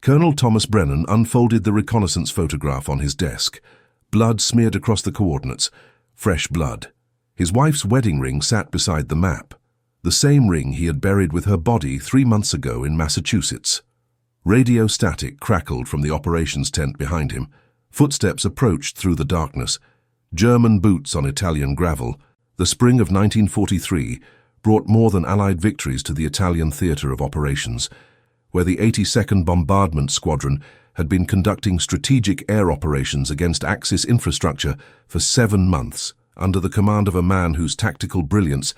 Colonel Thomas Brennan unfolded the reconnaissance photograph on his desk. Blood smeared across the coordinates. Fresh blood. His wife's wedding ring sat beside the map. The same ring he had buried with her body 3 months ago in Massachusetts. Radio static crackled from the operations tent behind him. Footsteps approached through the darkness. German boots on Italian gravel. The spring of 1943 brought more than Allied victories to the Italian theatre of operations, where the 82nd Bombardment Squadron had been conducting strategic air operations against Axis infrastructure for 7 months, under the command of a man whose tactical brilliance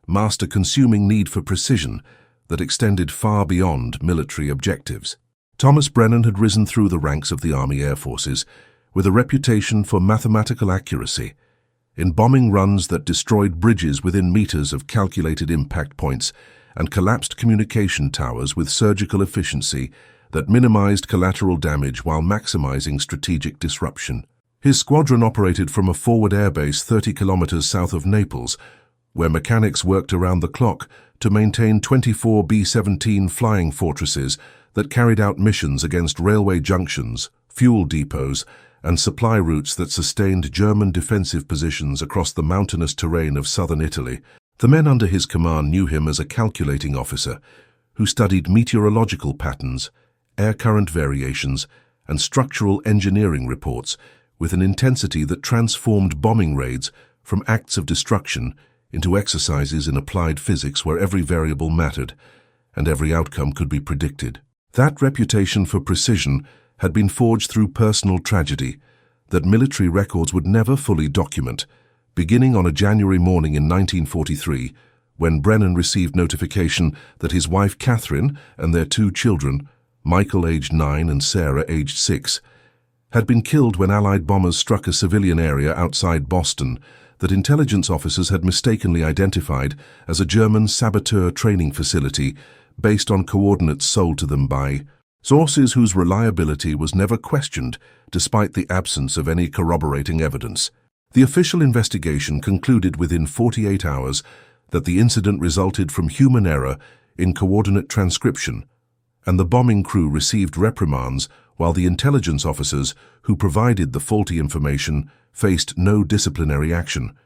masked a consuming need for precision that extended far beyond military objectives. Thomas Brennan had risen through the ranks of the Army Air Forces with a reputation for mathematical accuracy, in bombing runs that destroyed bridges within meters of calculated impact points and collapsed communication towers with surgical efficiency that minimized collateral damage while maximizing strategic disruption. His squadron operated from a forward airbase 30 kilometers south of Naples, where mechanics worked around the clock to maintain 24 B-17 flying fortresses that carried out missions against railway junctions, fuel depots, and supply routes that sustained German defensive positions across the mountainous terrain of southern Italy. The men under his command knew him as a calculating officer who studied meteorological patterns, air current variations, and structural engineering reports with an intensity that transformed bombing raids from acts of destruction into exercises in applied physics where every variable mattered and every outcome could be predicted. That reputation for precision had been forged through personal tragedy that military records would never fully document, beginning on a January morning in 1943, when Brennan received notification that his wife Catherine and their 2 children, Michael aged 9 and Sarah aged 6, had been killed when Allied bombers struck a civilian area outside Boston that intelligence officers had mistakenly identified as a German saboteur training facility based on coordinates sold to them by sources whose reliability was never questioned despite the absence of any corroborating evidence. The official investigation concluded within 48 hours that the incident resulted from human error in coordinate transcription, and the bombing crew received reprimands while the intelligence officers who provided the faulty information faced no disciplinary action,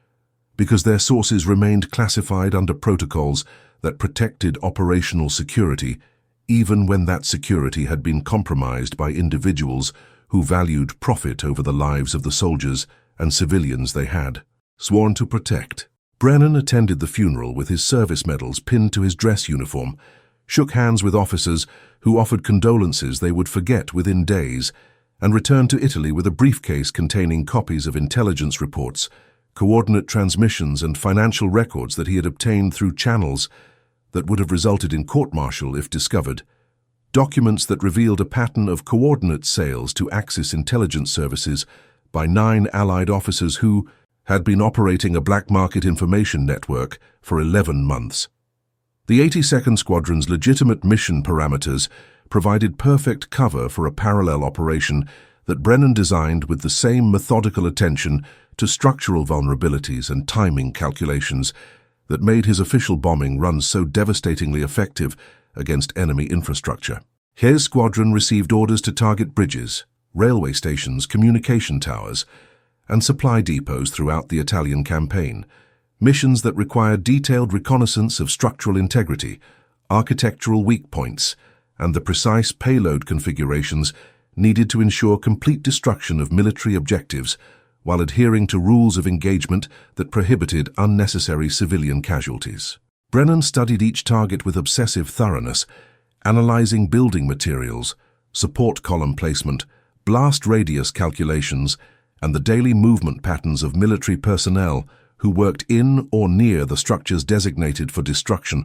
because their sources remained classified under protocols that protected operational security, even when that security had been compromised by individuals who valued profit over the lives of the soldiers and civilians they had sworn to protect. Brennan attended the funeral with his service medals pinned to his dress uniform, shook hands with officers who offered condolences they would forget within days, and returned to Italy with a briefcase containing copies of intelligence reports, coordinate transmissions, and financial records that he had obtained through channels that would have resulted in court-martial if discovered, documents that revealed a pattern of coordinate sales to Axis intelligence services by 9 Allied officers who had been operating a black market information network for 11 months. The 82nd Squadron's legitimate mission parameters provided perfect cover for a parallel operation that Brennan designed with the same methodical attention to structural vulnerabilities and timing calculations that made his official bombing run so devastatingly effective against enemy infrastructure. His squadron received orders to target bridges, railway stations, communication towers, and supply depots throughout the Italian campaign, missions that required detailed reconnaissance of structural integrity, architectural weak points, and the precise payload configurations needed to ensure complete destruction of military objectives while adhering to rules of engagement that prohibited unnecessary civilian casualties. Brennan studied each target with obsessive thoroughness, analyzing building materials, support column placement, blast radius calculations, and the daily movement patterns of military personnel who worked in or near the structures designated for destruction,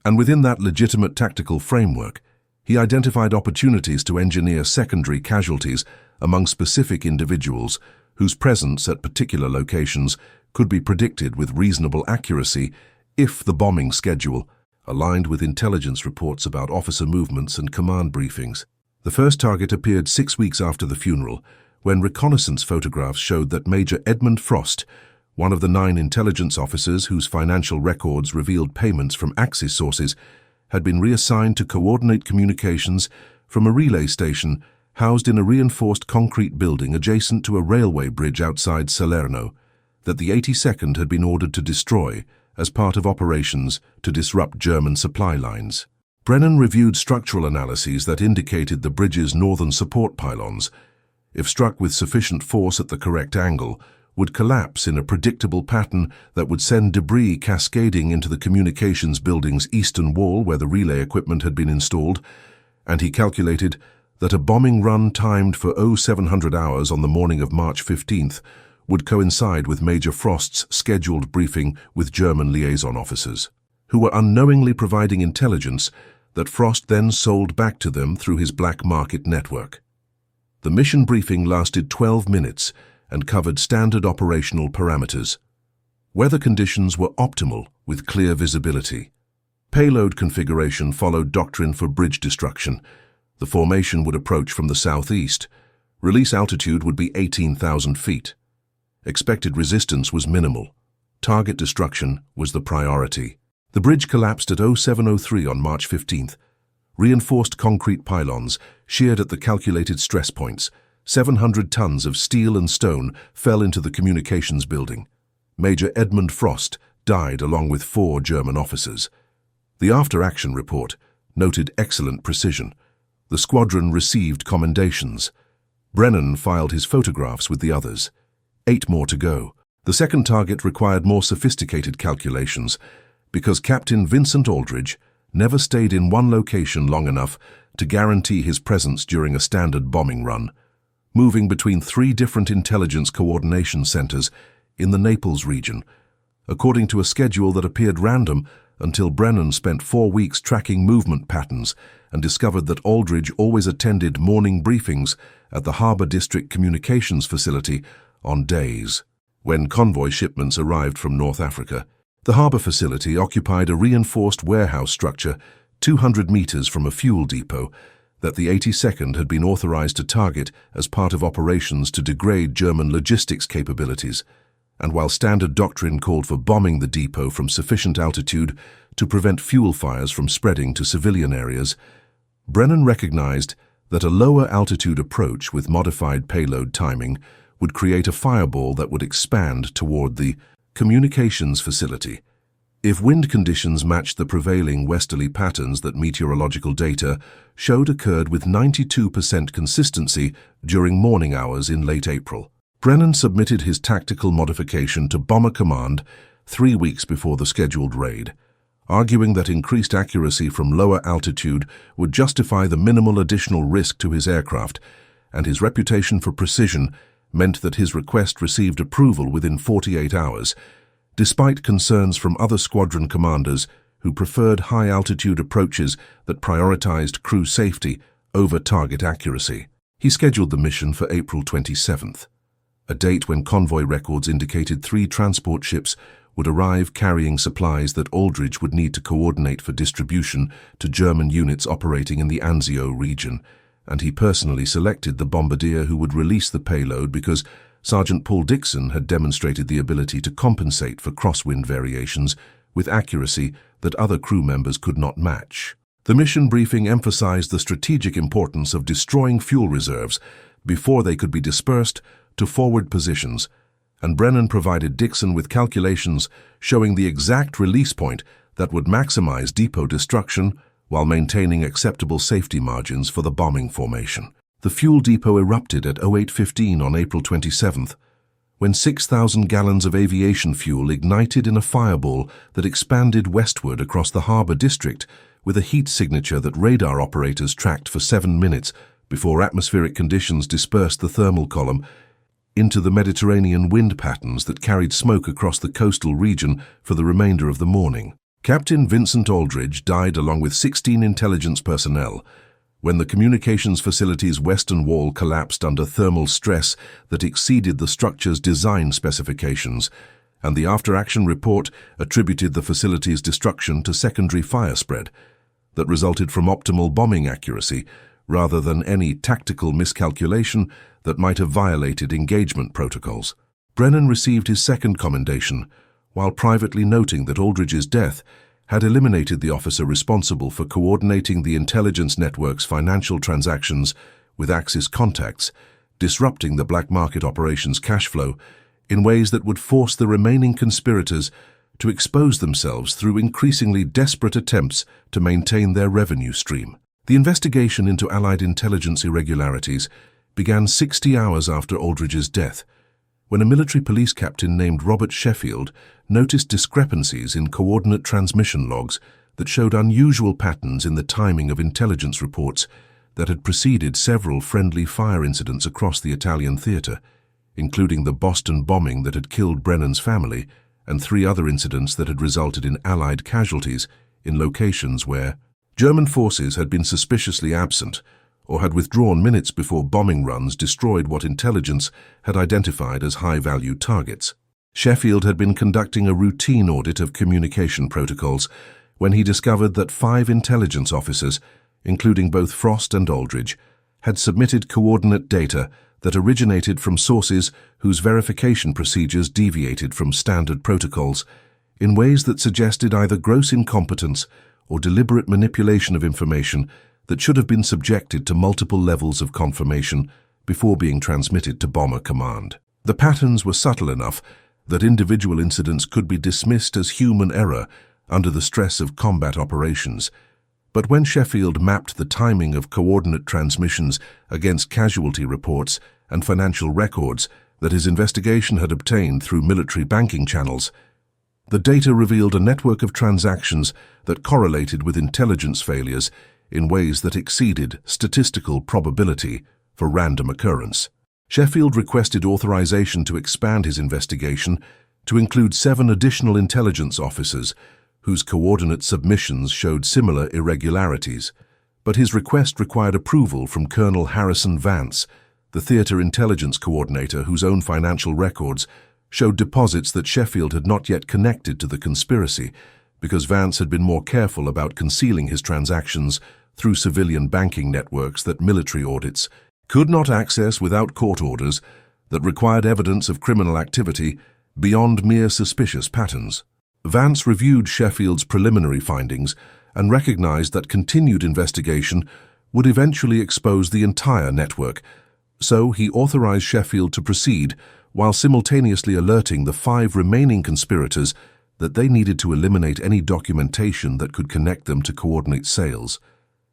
and within that legitimate tactical framework, he identified opportunities to engineer secondary casualties among specific individuals whose presence at particular locations could be predicted with reasonable accuracy if the bombing schedule aligned with intelligence reports about officer movements and command briefings. The first target appeared 6 weeks after the funeral, when reconnaissance photographs showed that Major Edmund Frost, one of the 9 intelligence officers whose financial records revealed payments from Axis sources, had been reassigned to coordinate communications from a relay station housed in a reinforced concrete building adjacent to a railway bridge outside Salerno that the 82nd had been ordered to destroy as part of operations to disrupt German supply lines. Brennan reviewed structural analyses that indicated the bridge's northern support pylons, if struck with sufficient force at the correct angle, would collapse in a predictable pattern that would send debris cascading into the communications building's eastern wall where the relay equipment had been installed, and he calculated that a bombing run timed for 0700 hours on the morning of March 15th would coincide with Major Frost's scheduled briefing with German liaison officers, who were unknowingly providing intelligence that Frost then sold back to them through his black market network. The mission briefing lasted 12 minutes and covered standard operational parameters. Weather conditions were optimal with clear visibility. Payload configuration followed doctrine for bridge destruction. The formation would approach from the southeast. Release altitude would be 18,000 feet. Expected resistance was minimal. Target destruction was the priority. The bridge collapsed at 0703 on March 15th. Reinforced concrete pylons sheared at the calculated stress points. 700 tons of steel and stone fell into the communications building. Major Edmund Frost died along with 4 German officers. The after-action report noted excellent precision. The squadron received commendations. Brennan filed his photographs with the others. 8 more to go. The second target required more sophisticated calculations because Captain Vincent Aldridge never stayed in one location long enough to guarantee his presence during a standard bombing run, moving between 3 different intelligence coordination centers in the Naples region, according to a schedule that appeared random until Brennan spent 4 weeks tracking movement patterns and discovered that Aldridge always attended morning briefings at the Harbor District Communications Facility on days when convoy shipments arrived from North Africa. The harbor facility occupied a reinforced warehouse structure 200 meters from a fuel depot that the 82nd had been authorized to target as part of operations to degrade German logistics capabilities, and while standard doctrine called for bombing the depot from sufficient altitude to prevent fuel fires from spreading to civilian areas, Brennan recognized that a lower altitude approach with modified payload timing would create a fireball that would expand toward the communications facility. If wind conditions matched the prevailing westerly patterns that meteorological data showed occurred with 92% consistency during morning hours in late April, Brennan submitted his tactical modification to Bomber Command 3 weeks before the scheduled raid, arguing that increased accuracy from lower altitude would justify the minimal additional risk to his aircraft, and his reputation for precision meant that his request received approval within 48 hours, despite concerns from other squadron commanders who preferred high-altitude approaches that prioritized crew safety over target accuracy. He scheduled the mission for April 27th, a date when convoy records indicated 3 transport ships would arrive carrying supplies that Aldridge would need to coordinate for distribution to German units operating in the Anzio region, and he personally selected the bombardier who would release the payload because Sergeant Paul Dixon had demonstrated the ability to compensate for crosswind variations with accuracy that other crew members could not match. The mission briefing emphasized the strategic importance of destroying fuel reserves before they could be dispersed to forward positions, and Brennan provided Dixon with calculations showing the exact release point that would maximize depot destruction while maintaining acceptable safety margins for the bombing formation. The fuel depot erupted at 08:15 on April 27th, when 6,000 gallons of aviation fuel ignited in a fireball that expanded westward across the harbor district with a heat signature that radar operators tracked for 7 minutes before atmospheric conditions dispersed the thermal column into the Mediterranean wind patterns that carried smoke across the coastal region for the remainder of the morning. Captain Vincent Aldridge died along with 16 intelligence personnel when the communications facility's western wall collapsed under thermal stress that exceeded the structure's design specifications, and the after-action report attributed the facility's destruction to secondary fire spread that resulted from optimal bombing accuracy rather than any tactical miscalculation that might have violated engagement protocols. Brennan received his second commendation, while privately noting that Aldridge's death had eliminated the officer responsible for coordinating the intelligence network's financial transactions with Axis contacts, disrupting the black market operations cash flow in ways that would force the remaining conspirators to expose themselves through increasingly desperate attempts to maintain their revenue stream. The investigation into Allied intelligence irregularities began 60 hours after Aldridge's death, when a military police captain named Robert Sheffield noticed discrepancies in coordinate transmission logs that showed unusual patterns in the timing of intelligence reports that had preceded several friendly fire incidents across the Italian theater, including the Boston bombing that had killed Brennan's family and 3 other incidents that had resulted in Allied casualties in locations where German forces had been suspiciously absent or had withdrawn minutes before bombing runs destroyed what intelligence had identified as high-value targets. Sheffield had been conducting a routine audit of communication protocols when he discovered that 5 intelligence officers, including both Frost and Aldridge, had submitted coordinate data that originated from sources whose verification procedures deviated from standard protocols in ways that suggested either gross incompetence or deliberate manipulation of information that should have been subjected to multiple levels of confirmation before being transmitted to Bomber Command. The patterns were subtle enough that individual incidents could be dismissed as human error under the stress of combat operations. But when Sheffield mapped the timing of coordinate transmissions against casualty reports and financial records that his investigation had obtained through military banking channels, the data revealed a network of transactions that correlated with intelligence failures in ways that exceeded statistical probability for random occurrence. Sheffield requested authorization to expand his investigation to include 7 additional intelligence officers whose coordinate submissions showed similar irregularities, but his request required approval from Colonel Harrison Vance, the theater intelligence coordinator whose own financial records showed deposits that Sheffield had not yet connected to the conspiracy because Vance had been more careful about concealing his transactions through civilian banking networks that military audits could not access without court orders that required evidence of criminal activity beyond mere suspicious patterns. Vance reviewed Sheffield's preliminary findings and recognized that continued investigation would eventually expose the entire network, so he authorized Sheffield to proceed while simultaneously alerting the 5 remaining conspirators that they needed to eliminate any documentation that could connect them to coordinate sales,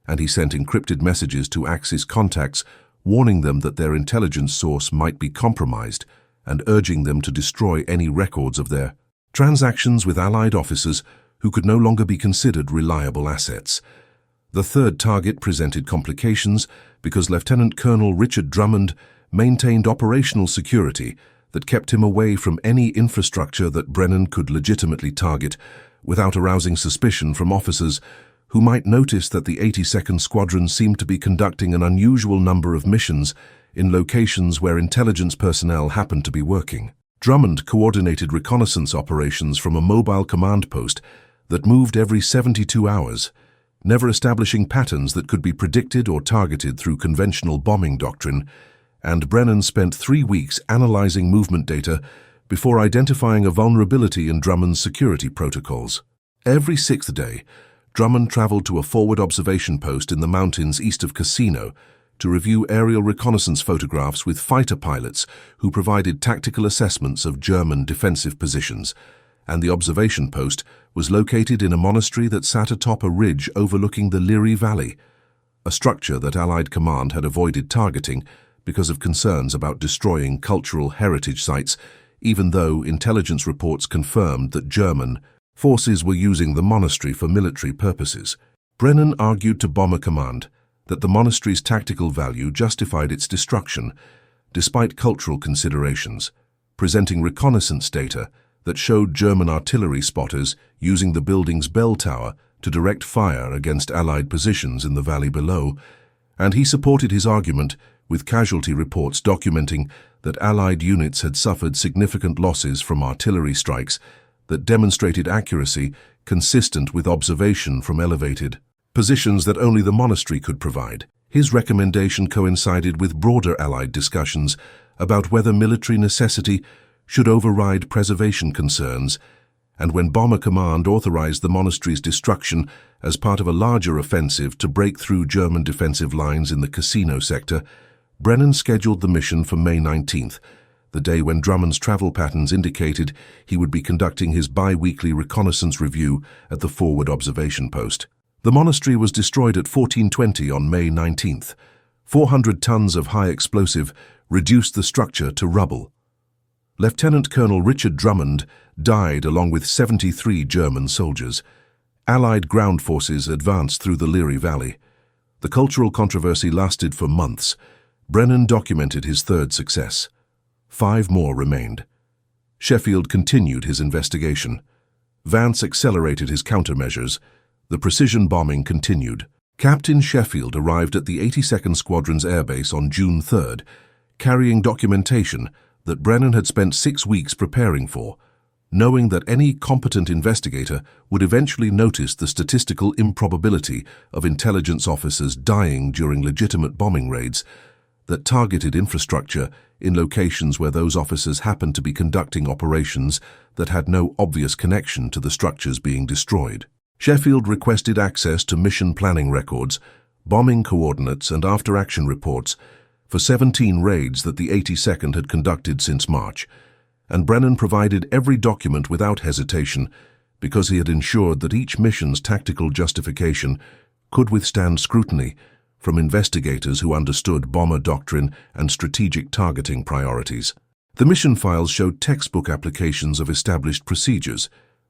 and he sent encrypted messages to Axis contacts warning them that their intelligence source might be compromised and urging them to destroy any records of their transactions with Allied officers who could no longer be considered reliable assets. The third target presented complications because Lieutenant Colonel Richard Drummond maintained operational security that kept him away from any infrastructure that Brennan could legitimately target without arousing suspicion from officers who might notice that the 82nd Squadron seemed to be conducting an unusual number of missions in locations where intelligence personnel happened to be working. Drummond coordinated reconnaissance operations from a mobile command post that moved every 72 hours, never establishing patterns that could be predicted or targeted through conventional bombing doctrine, and Brennan spent 3 weeks analyzing movement data before identifying a vulnerability in Drummond's security protocols. Every 6th day, Drummond traveled to a forward observation post in the mountains east of Cassino to review aerial reconnaissance photographs with fighter pilots who provided tactical assessments of German defensive positions, and the observation post was located in a monastery that sat atop a ridge overlooking the Liri Valley, a structure that Allied command had avoided targeting because of concerns about destroying cultural heritage sites, even though intelligence reports confirmed that German forces were using the monastery for military purposes. Brennan argued to Bomber Command that the monastery's tactical value justified its destruction, despite cultural considerations, presenting reconnaissance data that showed German artillery spotters using the building's bell tower to direct fire against Allied positions in the valley below, and he supported his argument with casualty reports documenting that Allied units had suffered significant losses from artillery strikes that demonstrated accuracy consistent with observation from elevated positions that only the monastery could provide. His recommendation coincided with broader Allied discussions about whether military necessity should override preservation concerns, and when Bomber Command authorized the monastery's destruction as part of a larger offensive to break through German defensive lines in the casino sector, Brennan scheduled the mission for May 19th, the day when Drummond's travel patterns indicated he would be conducting his bi-weekly reconnaissance review at the forward observation post. The monastery was destroyed at 1420 on May 19th. 400 tons of high explosive reduced the structure to rubble. Lieutenant Colonel Richard Drummond died along with 73 German soldiers. Allied ground forces advanced through the Leary Valley. The cultural controversy lasted for months. Brennan documented his third success. 5 more remained. Sheffield continued his investigation. Vance accelerated his countermeasures. The precision bombing continued. Captain Sheffield arrived at the 82nd Squadron's airbase on June 3rd, carrying documentation that Brennan had spent 6 weeks preparing for, knowing that any competent investigator would eventually notice the statistical improbability of intelligence officers dying during legitimate bombing raids that targeted infrastructure in locations where those officers happened to be conducting operations that had no obvious connection to the structures being destroyed. Sheffield requested access to mission planning records, bombing coordinates and after-action reports for 17 raids that the 82nd had conducted since March, and Brennan provided every document without hesitation because he had ensured that each mission's tactical justification could withstand scrutiny from investigators who understood bomber doctrine and strategic targeting priorities. The mission files showed textbook applications of established procedures,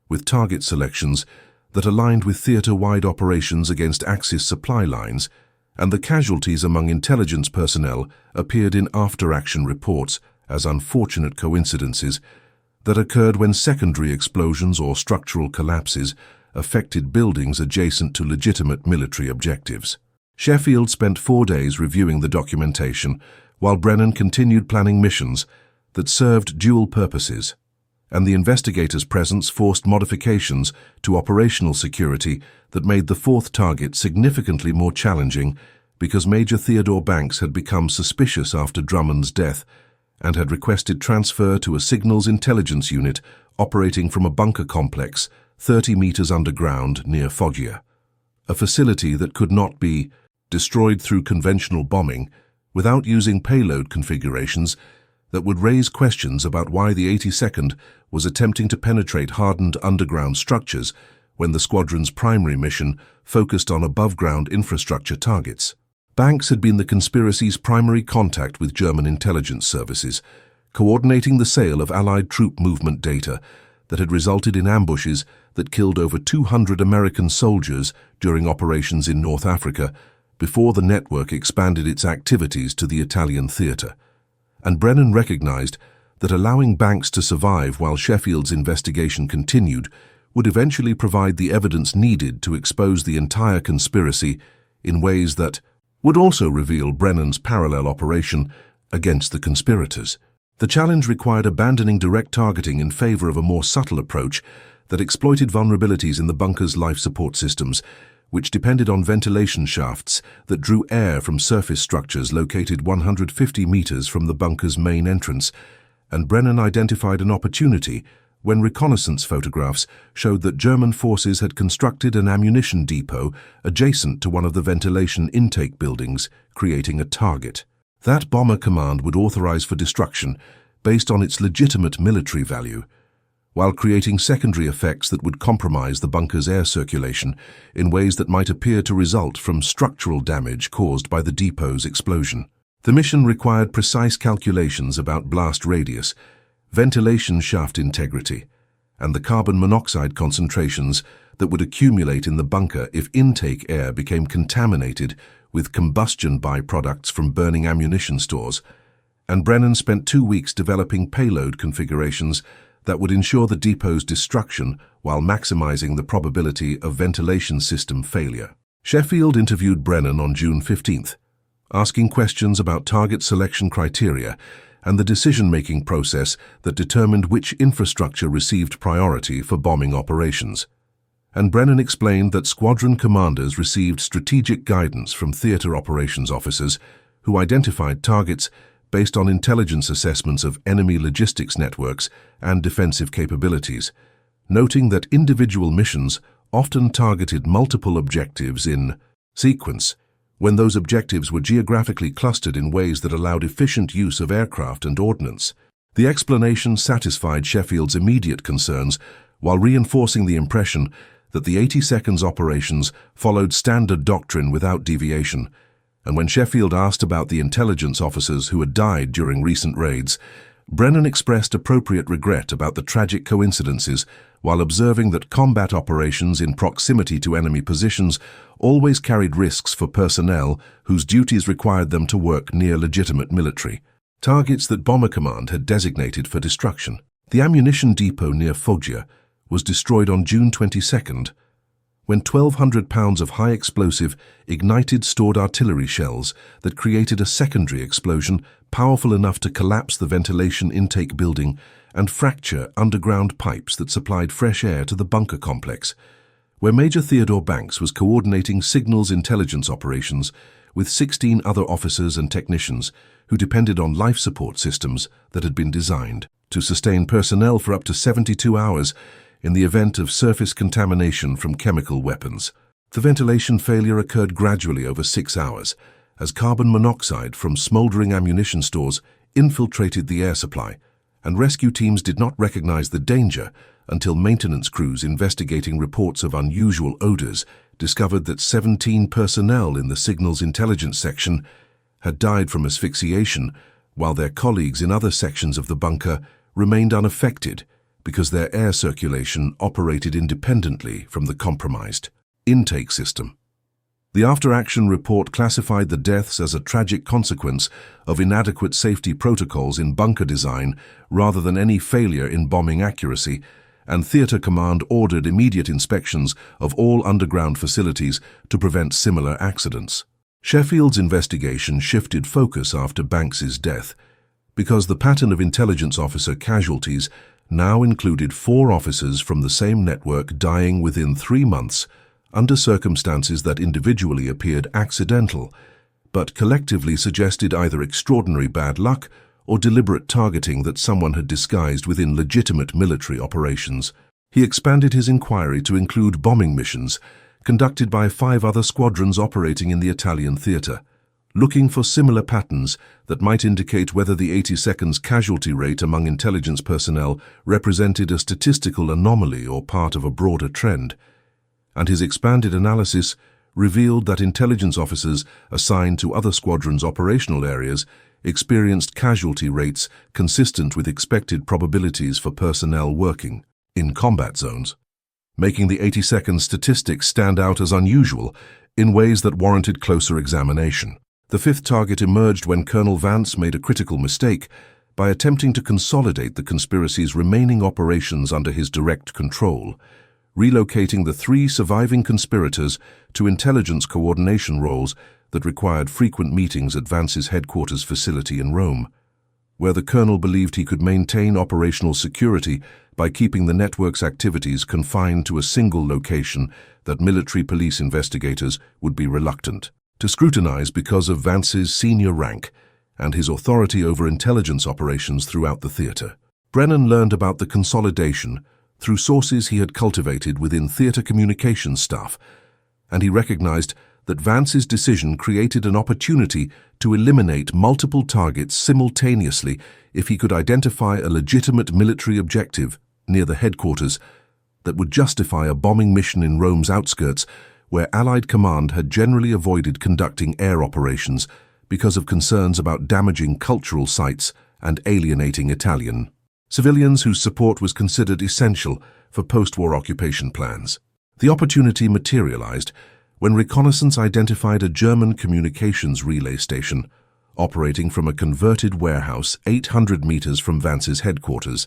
with target selections that aligned with theater-wide operations against Axis supply lines, and the casualties among intelligence personnel appeared in after-action reports as unfortunate coincidences that occurred when secondary explosions or structural collapses affected buildings adjacent to legitimate military objectives. Sheffield spent 4 days reviewing the documentation, while Brennan continued planning missions that served dual purposes, and the investigators' presence forced modifications to operational security that made the fourth target significantly more challenging because Major Theodore Banks had become suspicious after Drummond's death and had requested transfer to a signals intelligence unit operating from a bunker complex 30 meters underground near Foggia, a facility that could not be destroyed through conventional bombing without using payload configurations that would raise questions about why the 82nd was attempting to penetrate hardened underground structures when the squadron's primary mission focused on above-ground infrastructure targets. Banks had been the conspiracy's primary contact with German intelligence services, coordinating the sale of Allied troop movement data that had resulted in ambushes that killed over 200 American soldiers during operations in North Africa before the network expanded its activities to the Italian theater. And Brennan recognized that allowing Banks to survive while Sheffield's investigation continued would eventually provide the evidence needed to expose the entire conspiracy in ways that would also reveal Brennan's parallel operation against the conspirators. The challenge required abandoning direct targeting in favor of a more subtle approach that exploited vulnerabilities in the bunker's life support systems, which depended on ventilation shafts that drew air from surface structures located 150 meters from the bunker's main entrance, and Brennan identified an opportunity when reconnaissance photographs showed that German forces had constructed an ammunition depot adjacent to one of the ventilation intake buildings, creating a target that Bomber Command would authorize for destruction based on its legitimate military value, while creating secondary effects that would compromise the bunker's air circulation in ways that might appear to result from structural damage caused by the depot's explosion. The mission required precise calculations about blast radius, ventilation shaft integrity, and the carbon monoxide concentrations that would accumulate in the bunker if intake air became contaminated with combustion byproducts from burning ammunition stores, and Brennan spent 2 weeks developing payload configurations that would ensure the depot's destruction while maximizing the probability of ventilation system failure. Sheffield interviewed Brennan on June 15th, asking questions about target selection criteria and the decision-making process that determined which infrastructure received priority for bombing operations. And Brennan explained that squadron commanders received strategic guidance from theater operations officers who identified targets based on intelligence assessments of enemy logistics networks and defensive capabilities, noting that individual missions often targeted multiple objectives in sequence, when those objectives were geographically clustered in ways that allowed efficient use of aircraft and ordnance. The explanation satisfied Sheffield's immediate concerns while reinforcing the impression that the 80 seconds operations followed standard doctrine without deviation. And when Sheffield asked about the intelligence officers who had died during recent raids, Brennan expressed appropriate regret about the tragic coincidences while observing that combat operations in proximity to enemy positions always carried risks for personnel whose duties required them to work near legitimate military targets that Bomber Command had designated for destruction. The ammunition depot near Foggia was destroyed on June 22nd, when 1,200 pounds of high-explosive, ignited stored artillery shells that created a secondary explosion powerful enough to collapse the ventilation intake building and fracture underground pipes that supplied fresh air to the bunker complex, where Major Theodore Banks was coordinating signals intelligence operations with 16 other officers and technicians who depended on life support systems that had been designed to sustain personnel for up to 72 hours in the event of surface contamination from chemical weapons. The ventilation failure occurred gradually over 6 hours, as carbon monoxide from smoldering ammunition stores infiltrated the air supply, and rescue teams did not recognize the danger until maintenance crews investigating reports of unusual odors discovered that 17 personnel in the signals intelligence section had died from asphyxiation, while their colleagues in other sections of the bunker remained unaffected because their air circulation operated independently from the compromised intake system. The after-action report classified the deaths as a tragic consequence of inadequate safety protocols in bunker design rather than any failure in bombing accuracy, and Theatre Command ordered immediate inspections of all underground facilities to prevent similar accidents. Sheffield's investigation shifted focus after Banks's death, because the pattern of intelligence officer casualties now included 4 officers from the same network dying within 3 months under circumstances that individually appeared accidental, but collectively suggested either extraordinary bad luck or deliberate targeting that someone had disguised within legitimate military operations. He expanded his inquiry to include bombing missions conducted by 5 other squadrons operating in the Italian theatre, looking for similar patterns that might indicate whether the 80 seconds casualty rate among intelligence personnel represented a statistical anomaly or part of a broader trend. And his expanded analysis revealed that intelligence officers assigned to other squadrons' operational areas experienced casualty rates consistent with expected probabilities for personnel working in combat zones, making the 80-second statistics stand out as unusual in ways that warranted closer examination. The 5th target emerged when Colonel Vance made a critical mistake by attempting to consolidate the conspiracy's remaining operations under his direct control, relocating the 3 surviving conspirators to intelligence coordination roles that required frequent meetings at Vance's headquarters facility in Rome, where the colonel believed he could maintain operational security by keeping the network's activities confined to a single location that military police investigators would be reluctant to scrutinize because of Vance's senior rank and his authority over intelligence operations throughout the theater. Brennan learned about the consolidation through sources he had cultivated within theater communications staff, and he recognized that Vance's decision created an opportunity to eliminate multiple targets simultaneously if he could identify a legitimate military objective near the headquarters that would justify a bombing mission in Rome's outskirts, where Allied command had generally avoided conducting air operations because of concerns about damaging cultural sites and alienating Italian civilians whose support was considered essential for post-war occupation plans. The opportunity materialized when reconnaissance identified a German communications relay station operating from a converted warehouse 800 meters from Vance's headquarters,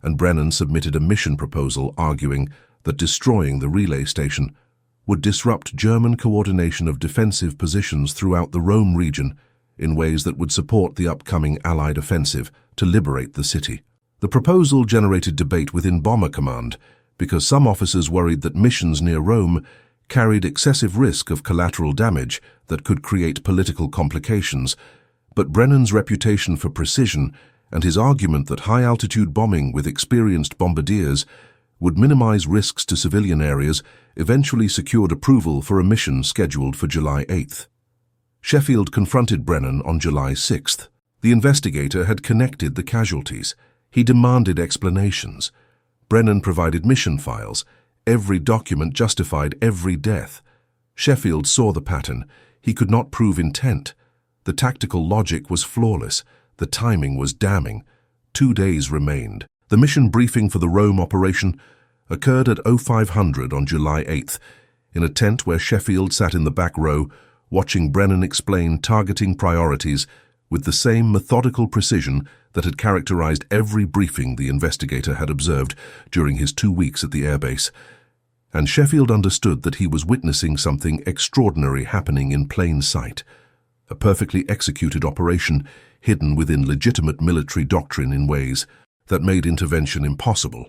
and Brennan submitted a mission proposal arguing that destroying the relay station would disrupt German coordination of defensive positions throughout the Rome region in ways that would support the upcoming Allied offensive to liberate the city. The proposal generated debate within Bomber Command because some officers worried that missions near Rome carried excessive risk of collateral damage that could create political complications, but Brennan's reputation for precision and his argument that high-altitude bombing with experienced bombardiers would minimize risks to civilian areas, eventually secured approval for a mission scheduled for July 8th. Sheffield confronted Brennan on July 6th. The investigator had connected the casualties. He demanded explanations. Brennan provided mission files. Every document justified every death. Sheffield saw the pattern. He could not prove intent. The tactical logic was flawless. The timing was damning. 2 days remained. The mission briefing for the Rome operation occurred at 0500 on July 8th, in a tent where Sheffield sat in the back row, watching Brennan explain targeting priorities with the same methodical precision that had characterized every briefing the investigator had observed during his 2 weeks at the airbase. And Sheffield understood that he was witnessing something extraordinary happening in plain sight. A perfectly executed operation hidden within legitimate military doctrine in ways that made intervention impossible,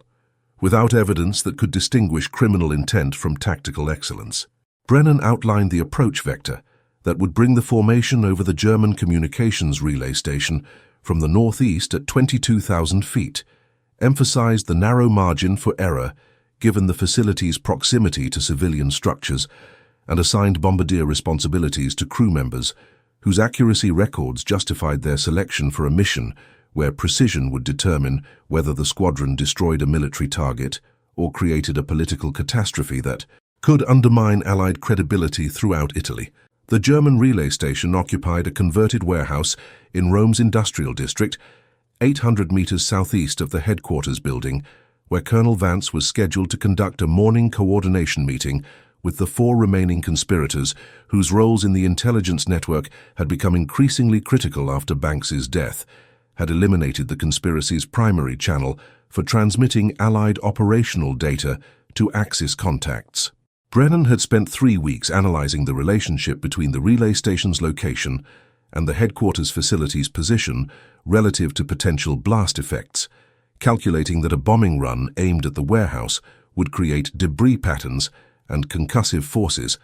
without evidence that could distinguish criminal intent from tactical excellence. Brennan outlined the approach vector that would bring the formation over the German communications relay station from the northeast at 22,000 feet, emphasized the narrow margin for error given the facility's proximity to civilian structures, and assigned bombardier responsibilities to crew members whose accuracy records justified their selection for a mission where precision would determine whether the squadron destroyed a military target or created a political catastrophe that could undermine Allied credibility throughout Italy. The German relay station occupied a converted warehouse in Rome's industrial district, 800 meters southeast of the headquarters building, where Colonel Vance was scheduled to conduct a morning coordination meeting with the 4 remaining conspirators whose roles in the intelligence network had become increasingly critical after Banks's death, had eliminated the conspiracy's primary channel for transmitting Allied operational data to Axis contacts. Brennan had spent 3 weeks analyzing the relationship between the relay station's location and the headquarters facility's position relative to potential blast effects, calculating that a bombing run aimed at the warehouse would create debris patterns and concussive forces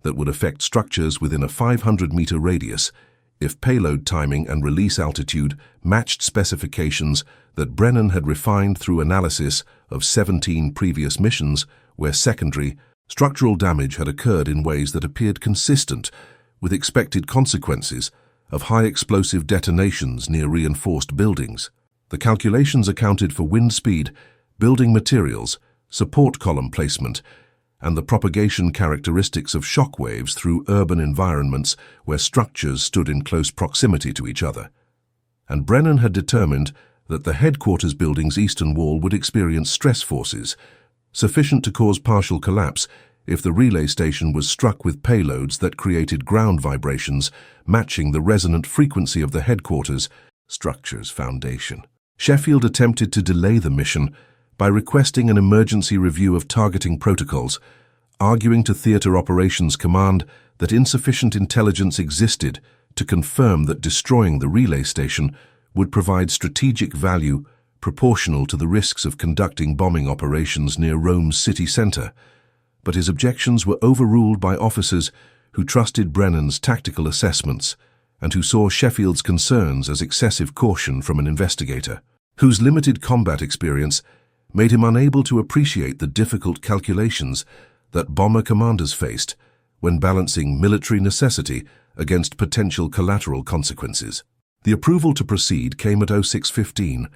that would affect structures within a 500-meter radius if payload timing and release altitude matched specifications that Brennan had refined through analysis of 17 previous missions where secondary structural damage had occurred in ways that appeared consistent with expected consequences of high explosive detonations near reinforced buildings. The calculations accounted for wind speed, building materials, support column placement, and the propagation characteristics of shock waves through urban environments where structures stood in close proximity to each other. And Brennan had determined that the headquarters building's eastern wall would experience stress forces sufficient to cause partial collapse if the relay station was struck with payloads that created ground vibrations matching the resonant frequency of the headquarters structure's foundation. Sheffield attempted to delay the mission by requesting an emergency review of targeting protocols, arguing to Theater Operations Command that insufficient intelligence existed to confirm that destroying the relay station would provide strategic value proportional to the risks of conducting bombing operations near Rome's city center. But his objections were overruled by officers who trusted Brennan's tactical assessments and who saw Sheffield's concerns as excessive caution from an investigator, whose limited combat experience made him unable to appreciate the difficult calculations that bomber commanders faced when balancing military necessity against potential collateral consequences. The approval to proceed came at 06:15,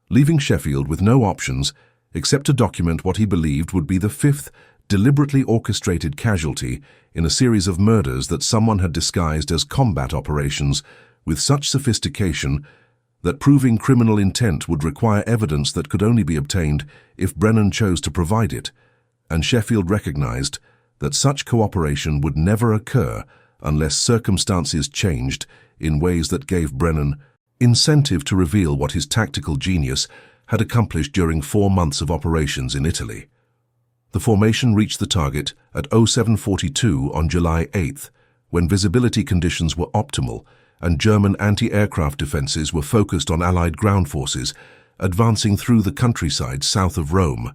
leaving Sheffield with no options except to document what he believed would be the 5th deliberately orchestrated casualty in a series of murders that someone had disguised as combat operations with such sophistication that proving criminal intent would require evidence that could only be obtained if Brennan chose to provide it, and Sheffield recognized that such cooperation would never occur unless circumstances changed in ways that gave Brennan incentive to reveal what his tactical genius had accomplished during 4 months of operations in Italy. The formation reached the target at 0742 on July 8th, when visibility conditions were optimal and German anti-aircraft defenses were focused on Allied ground forces advancing through the countryside south of Rome,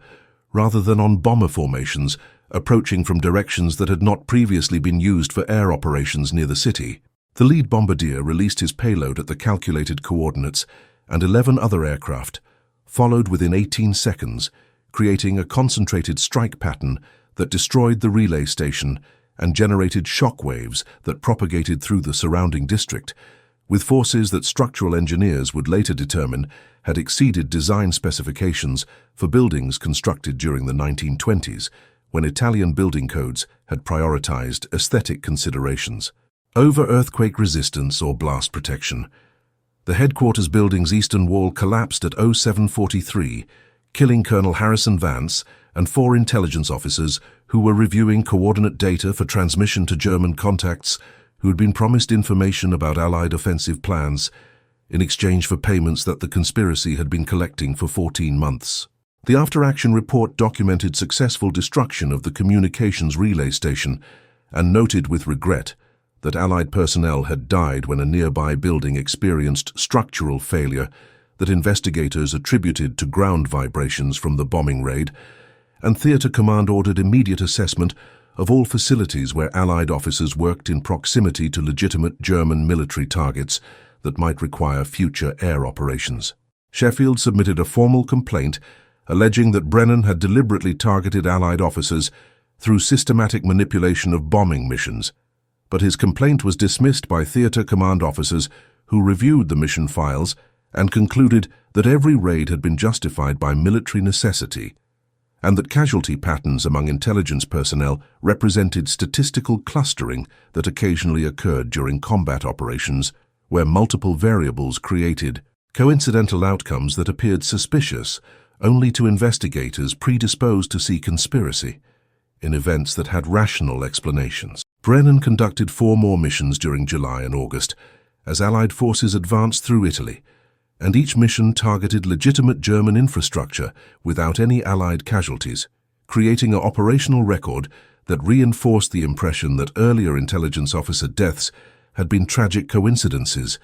rather than on bomber formations approaching from directions that had not previously been used for air operations near the city. The lead bombardier released his payload at the calculated coordinates, and 11 other aircraft followed within 18 seconds, creating a concentrated strike pattern that destroyed the relay station and generated shock waves that propagated through the surrounding district, with forces that structural engineers would later determine had exceeded design specifications for buildings constructed during the 1920s, when Italian building codes had prioritized aesthetic considerations over earthquake resistance or blast protection. The headquarters building's eastern wall collapsed at 0743, killing Colonel Harrison Vance and 4 intelligence officers who were reviewing coordinate data for transmission to German contacts who had been promised information about Allied offensive plans in exchange for payments that the conspiracy had been collecting for 14 months. The after-action report documented successful destruction of the communications relay station and noted with regret that Allied personnel had died when a nearby building experienced structural failure that investigators attributed to ground vibrations from the bombing raid, and Theatre Command ordered immediate assessment of all facilities where Allied officers worked in proximity to legitimate German military targets that might require future air operations. Sheffield submitted a formal complaint alleging that Brennan had deliberately targeted Allied officers through systematic manipulation of bombing missions, but his complaint was dismissed by Theatre Command officers who reviewed the mission files and concluded that every raid had been justified by military necessity, and that casualty patterns among intelligence personnel represented statistical clustering that occasionally occurred during combat operations, where multiple variables created coincidental outcomes that appeared suspicious only to investigators predisposed to see conspiracy in events that had rational explanations. Brennan conducted 4 more missions during July and August as Allied forces advanced through Italy, and each mission targeted legitimate German infrastructure without any Allied casualties, creating an operational record that reinforced the impression that earlier intelligence officer deaths had been tragic coincidences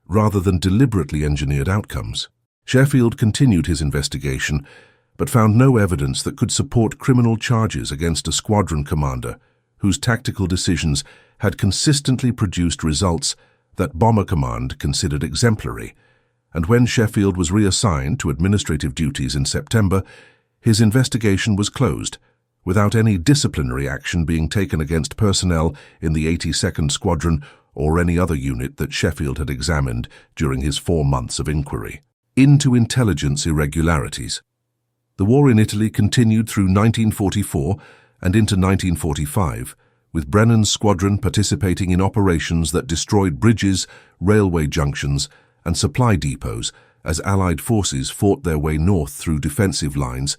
rather than deliberately engineered outcomes. Sheffield continued his investigation, but found no evidence that could support criminal charges against a squadron commander whose tactical decisions had consistently produced results that Bomber Command considered exemplary, and when Sheffield was reassigned to administrative duties in September, his investigation was closed, without any disciplinary action being taken against personnel in the 82nd Squadron or any other unit that Sheffield had examined during his 4 months of inquiry. Into intelligence irregularities. The war in Italy continued through 1944 and into 1945, with Brennan's squadron participating in operations that destroyed bridges, railway junctions, and supply depots as Allied forces fought their way north through defensive lines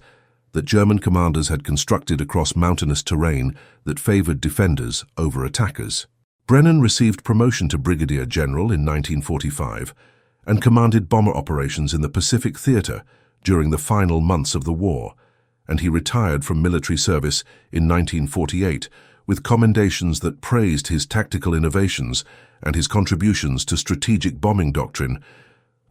that German commanders had constructed across mountainous terrain that favored defenders over attackers. Brennan received promotion to Brigadier General in 1945 and commanded bomber operations in the Pacific Theater during the final months of the war, and he retired from military service in 1948 with commendations that praised his tactical innovations and his contributions to strategic bombing doctrine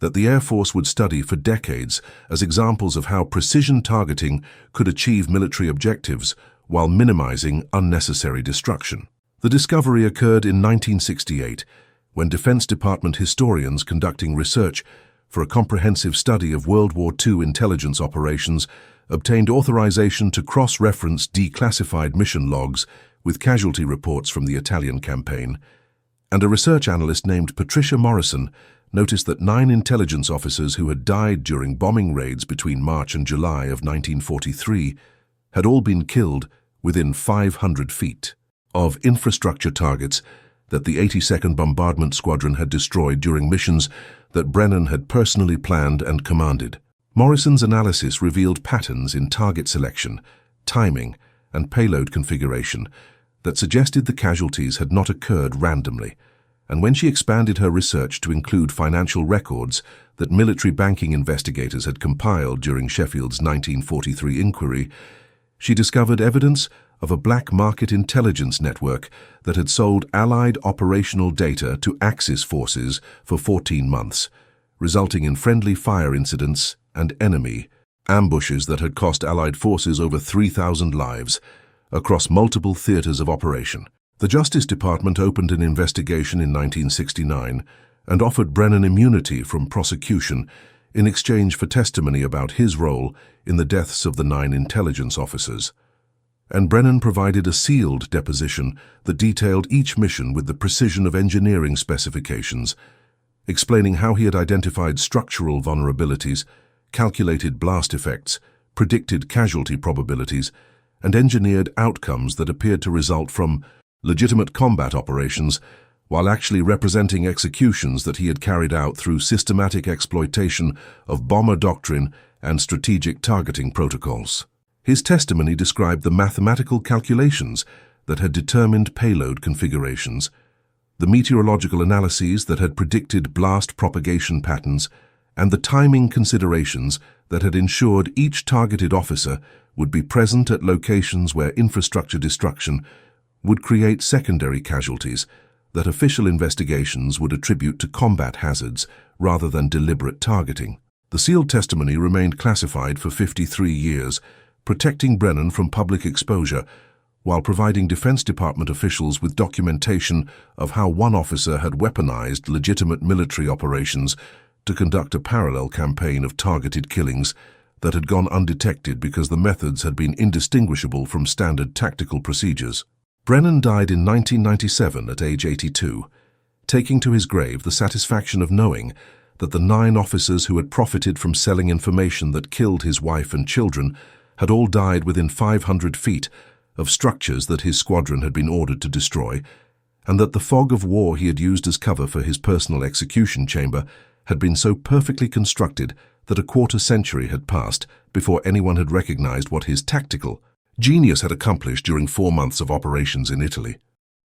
that the Air Force would study for decades as examples of how precision targeting could achieve military objectives while minimizing unnecessary destruction. The discovery occurred in 1968 when Defense Department historians conducting research for a comprehensive study of World War II intelligence operations obtained authorization to cross-reference declassified mission logs with casualty reports from the Italian campaign, and a research analyst named Patricia Morrison noticed that 9 intelligence officers who had died during bombing raids between March and July of 1943 had all been killed within 500 feet of infrastructure targets that the 82nd Bombardment Squadron had destroyed during missions that Brennan had personally planned and commanded. Morrison's analysis revealed patterns in target selection, timing, and payload configuration that suggested the casualties had not occurred randomly, and when she expanded her research to include financial records that military banking investigators had compiled during Sheffield's 1943 inquiry, she discovered evidence of a black market intelligence network that had sold Allied operational data to Axis forces for 14 months, resulting in friendly fire incidents and enemy ambushes that had cost Allied forces over 3,000 lives across multiple theaters of operation. The Justice Department opened an investigation in 1969 and offered Brennan immunity from prosecution in exchange for testimony about his role in the deaths of the 9 intelligence officers. And Brennan provided a sealed deposition that detailed each mission with the precision of engineering specifications, explaining how he had identified structural vulnerabilities, calculated blast effects, predicted casualty probabilities, and engineered outcomes that appeared to result from legitimate combat operations, while actually representing executions that he had carried out through systematic exploitation of bomber doctrine and strategic targeting protocols. His testimony described the mathematical calculations that had determined payload configurations, the meteorological analyses that had predicted blast propagation patterns, and the timing considerations that had ensured each targeted officer would be present at locations where infrastructure destruction would create secondary casualties that official investigations would attribute to combat hazards rather than deliberate targeting. The sealed testimony remained classified for 53 years, protecting Brennan from public exposure while providing Defense Department officials with documentation of how one officer had weaponized legitimate military operations to conduct a parallel campaign of targeted killings that had gone undetected because the methods had been indistinguishable from standard tactical procedures. Brennan died in 1997 at age 82, taking to his grave the satisfaction of knowing that the 9 officers who had profited from selling information that killed his wife and children had all died within 500 feet of structures that his squadron had been ordered to destroy, and that the fog of war he had used as cover for his personal execution chamber had been so perfectly constructed that a quarter-century had passed before anyone had recognized what his tactical genius had accomplished during 4 months of operations in Italy.